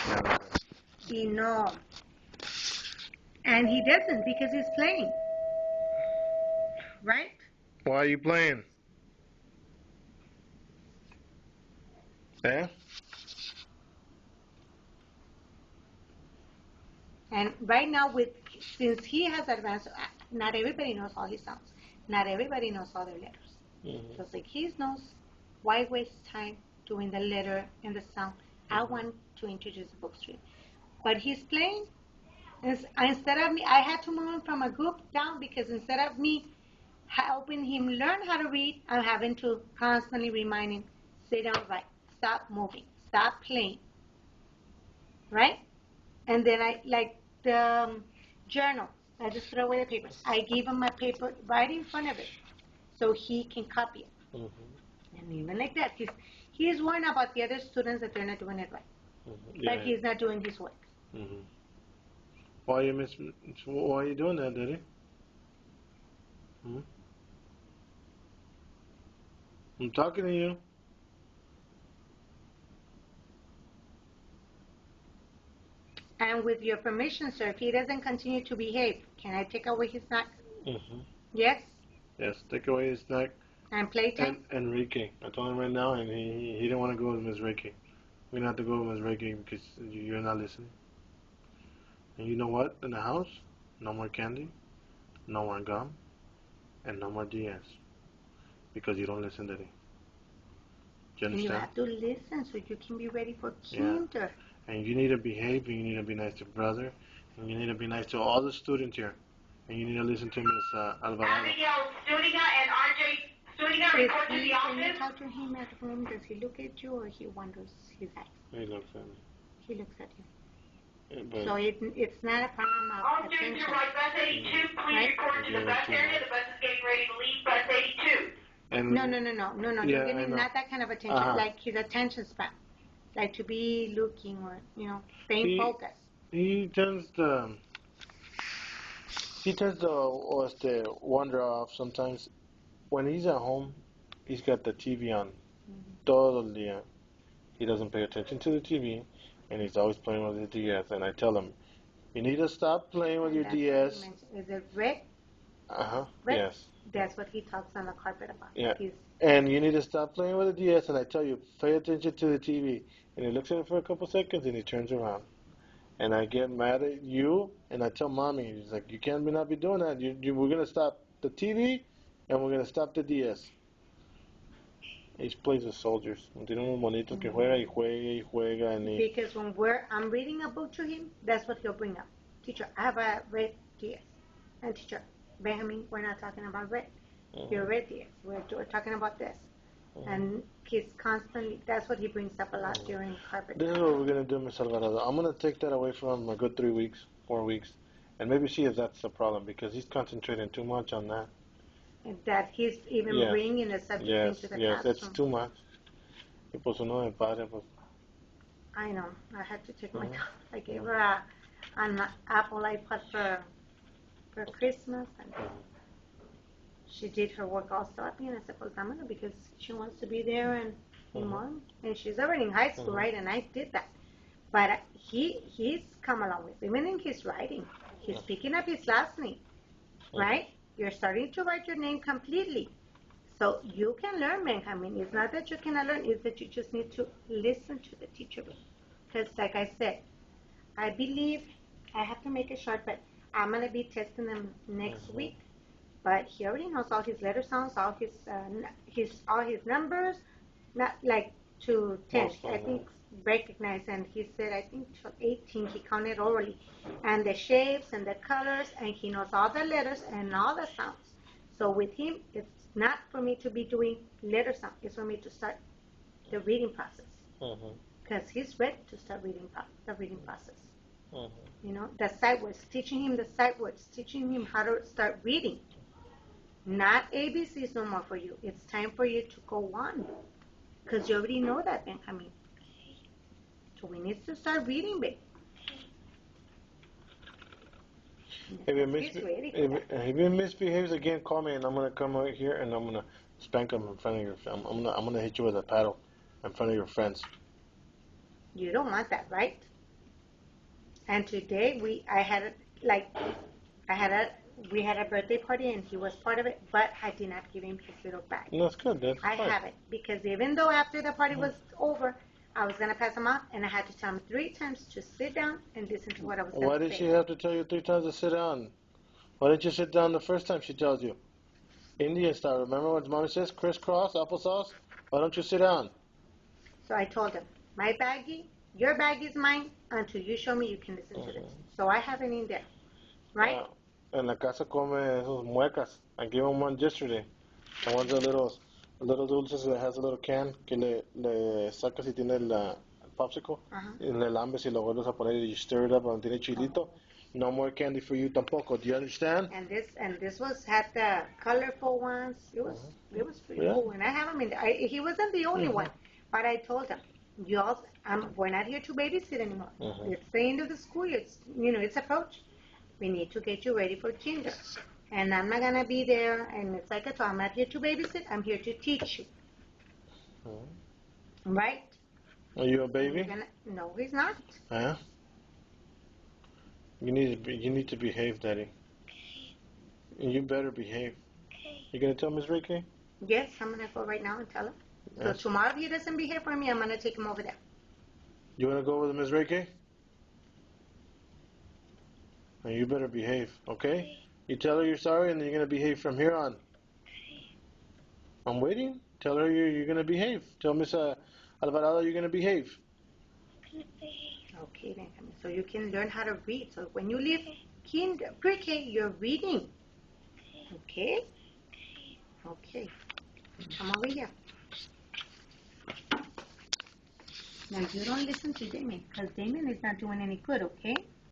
Never. You know. And he doesn't because he's playing. Right? Why are you playing? Eh? And right now, since he has advanced, not everybody knows all his sounds. Not everybody knows all their letters. Mm-hmm. So it's like he knows why waste time doing the letter and the sound. I want to introduce the books to him. But he's playing. Instead of me, I had to move him from a group down because instead of me helping him learn how to read, I'm having to constantly remind him, sit down, right, stop moving, stop playing, right? And then I, like the journal, I just throw away the papers. I give him my paper right in front of it so he can copy it. Mm-hmm. And even like that, he's worrying about the other students that they're not doing it right. Mm-hmm. But he's not doing his work. Mm-hmm. Why are you doing that, Daddy? Hmm? I'm talking to you. And with your permission, sir, if he doesn't continue to behave, can I take away his snack? Mm-hmm. Yes? Yes, take away his snack. And playtime? And Enrique. I told him right now, and he didn't want to go with Miss Reiki. We're gonna have to go with Miss Reiki because you're not listening. And you know what? In the house, no more candy, no more gum, and no more DS because you don't listen to me. Do you And you understand? have to listen so you can be ready for Yeah. kinder. And you need to behave, and you need to be nice to brother, and you need to be nice to all the students here. And you need to listen to Miss Alvarado. Abigail Studiga and RJ Studiga report to the When you office. talk to him at home, does he look at you or he wanders his eyes? He looks at me. He looks at you. Yeah, but So it's not a problem of All students attention. are right. Bus 82, please Right? report to the bus area. The bus is getting ready to leave. Bus 82. and No. Yeah, You're I giving know. not that kind of attention, like his attention span. Like to be looking or, staying focused. he tends to wander off sometimes. When he's at home, he's got the TV on todo el día. He doesn't pay attention to the TV, and he's always playing with his DS. And I tell him, you need to stop playing with your That's what DS. he mentioned. Is it red? Red? Yes. That's what he talks on the carpet about. Yeah. And you need to stop playing with the DS. And I tell you, pay attention to the TV. And he looks at it for a couple seconds, and he turns around. And I get mad at you, and I tell mommy, he's like, you can't not be doing that. We're gonna stop the TV, and we're gonna stop the DS. He plays with soldiers. Tiene unos monitos que juega y juega y juega. And Because when I'm reading a book to him, that's what he'll bring up. Teacher, I have a red DS. And teacher, Benjamin, we're not talking about red. Your red DS. We're talking about this. And he's constantly, that's what he brings up a lot during carpet. This is what we're gonna do, Miss Alvarado. I'm gonna take that away from him a good 3 weeks, 4 weeks, and maybe see if that's the problem because he's concentrating too much on that. And that he's even bringing the subject into the Yes, classroom. it's too much. Y pues uno de padre, pues. I know. I had to take my time. I gave her an apple iPod for Christmas, and she did her work all sloppy, and I said, well, I'm because she wants to be there and mom, and she's already in high school, right? And I did that. But he's come along with, even in his writing, he's picking up his last name, right? You're starting to write your name completely. So you can learn, Benjamin. It's not that you cannot learn, it's that you just need to listen to the teacher. Because like I said, I believe I have to make it short, but I'm going to be testing them next week. But he already knows all his letter sounds, all his numbers, not like to 10. I think recognized, and he said I think to 18 he counted orally, and the shapes and the colors, and he knows all the letters and all the sounds. So with him, it's not for me to be doing letter sound. It's for me to start the reading process, because he's ready to start the reading process. The sight words, teaching him the sight words, teaching him how to start reading. Not ABCs no more for you. It's time for you to go on, because you already know that, Benjamin. So we need to start reading, babe. If he misbehaves again, call me, and I'm gonna come out here and I'm gonna spank him in front of your. I'm gonna hit you with a paddle in front of your friends. You don't want that, right? And today we had a birthday party and he was part of it, but I did not give him his little bag. No, that's good. That's I fine. have it because even though after the party was over, I was gonna pass him out, and I had to tell him 3 times to sit down and listen to what I was gonna say. Why did she have to tell you 3 times to sit down? Why didn't you sit down the first time she tells you? Indian style. Remember what mommy says? Crisscross, applesauce? Why don't you sit down? So I told him, my baggie, your bag is mine until you show me you can listen to this. So I have it in there, right? En la casa come esos muecas. I gave him one yesterday. The ones that little dulces that has a little can que le sacas y tiene el popsicle. Y le lambes y lo vuelves a poner y you stir it up donde tiene chilito. No more candy for you tampoco. Do you understand? And this had the colorful ones. It was pretty cool. And I have him in there. He wasn't the only one, but I told him, we're not here to babysit anymore. It's the end of the school year. It's approach. We need to get you ready for kinder. And I'm not gonna be there. And it's like I told him, I'm not here to babysit. I'm here to teach you. Right? Are you a baby? No, he's not. Huh? You need to behave, Daddy. And you better behave. You gonna tell Miss Ricky? Yes, I'm gonna go right now and tell him. So tomorrow, if he doesn't behave for me, I'm gonna take him over there. You wanna go with Miss Ricky? And you better behave, okay? You tell her you're sorry, and then you're gonna behave from here on. I'm waiting. Tell her you're gonna behave. Tell Miss Alvarado you're gonna behave. Okay, then. So you can learn how to read. So when you leave pre-K, you're reading. Okay? Okay. Come over here. Now you don't listen to Damien, because Damien is not doing any good, okay?